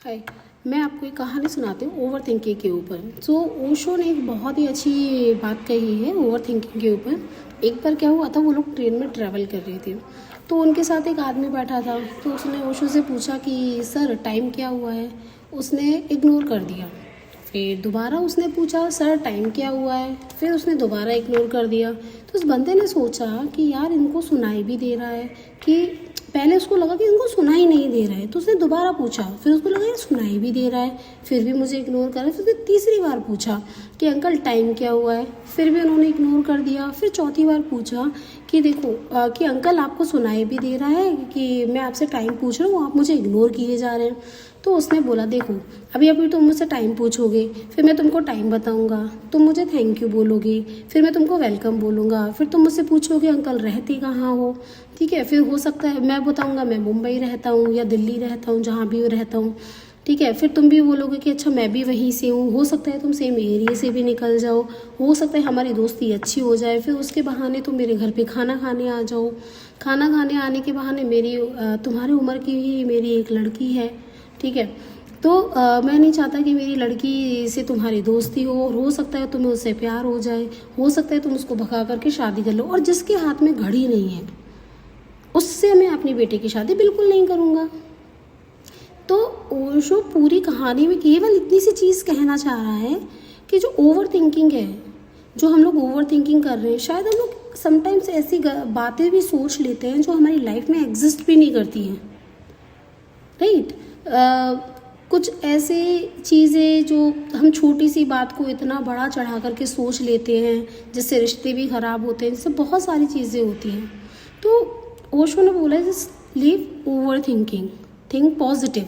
हाय, मैं आपको एक कहानी सुनाती हूँ ओवर थिंकिंग के ऊपर। सो ओशो ने एक बहुत ही अच्छी बात कही है ओवर थिंकिंग के ऊपर। एक बार क्या हुआ था, वो लोग ट्रेन में ट्रैवल कर रहे थे, तो उनके साथ एक आदमी बैठा था। तो उसने ओशो से पूछा कि सर टाइम क्या हुआ है। उसने इग्नोर कर दिया। फिर दोबारा उसने पूछा सर टाइम क्या हुआ है। फिर उसने दोबारा इग्नोर कर दिया। तो उस बंदे ने सोचा कि यार इनको सुनाई भी दे रहा है, कि पहले उसको लगा कि इनको सुनाई नहीं दे रहा है, तो उसने दोबारा पूछा। फिर उसको लगा ये सुनाई भी दे रहा है, फिर भी मुझे इग्नोर कर रहा है। फिर उसने तीसरी बार पूछा कि अंकल टाइम क्या हुआ है। फिर भी उन्होंने इग्नोर कर दिया। फिर चौथी बार पूछा कि देखो कि अंकल आपको सुनाई भी दे रहा है कि मैं आपसे टाइम पूछ रहा हूँ, आप मुझे इग्नोर किए जा रहे हैं। तो उसने बोला देखो अभी अभी तुम मुझसे टाइम पूछोगे, फिर मैं तुमको टाइम बताऊंगा, तुम मुझे थैंक यू बोलोगे, फिर मैं तुमको वेलकम बोलूँगा, फिर तुम मुझसे पूछोगे अंकल रहते कहाँ हो, ठीक है। फिर हो सकता है मैं बताऊंगा मैं मुंबई रहता हूँ या दिल्ली रहता हूँ, जहाँ भी रहता हूँ, ठीक है। फिर तुम भी बोलोगे कि अच्छा मैं भी वहीं से हूँ। हो सकता है तुम सेम एरिया से भी निकल जाओ, हो सकता है हमारी दोस्ती अच्छी हो जाए। फिर उसके बहाने तुम मेरे घर पे खाना खाने आ जाओ। खाना खाने आने के बहाने मेरी तुम्हारी उम्र की ही मेरी एक लड़की है, ठीक है। तो मैं नहीं चाहता कि मेरी लड़की से तुम्हारी दोस्ती हो, और हो सकता है तुम्हें उससे प्यार हो जाए, हो सकता है तुम उसको भगा करके शादी कर लो। और जिसके हाथ में घड़ी नहीं है उससे मैं अपनी बेटी की शादी बिल्कुल नहीं करूँगा। तो ओशो पूरी कहानी में केवल इतनी सी चीज़ कहना चाह रहा है कि जो ओवर थिंकिंग है, जो हम लोग ओवर थिंकिंग कर रहे हैं, शायद हम लोग समटाइम्स ऐसी बातें भी सोच लेते हैं जो हमारी लाइफ में एग्जिस्ट भी नहीं करती हैं, राइट। कुछ ऐसे चीज़ें जो हम छोटी सी बात को इतना बड़ा चढ़ा करके सोच लेते हैं, जिससे रिश्ते भी ख़राब होते हैं, जिससे बहुत सारी चीज़ें होती हैं। तो ओशो ने बोला just leave over thinking, think positive.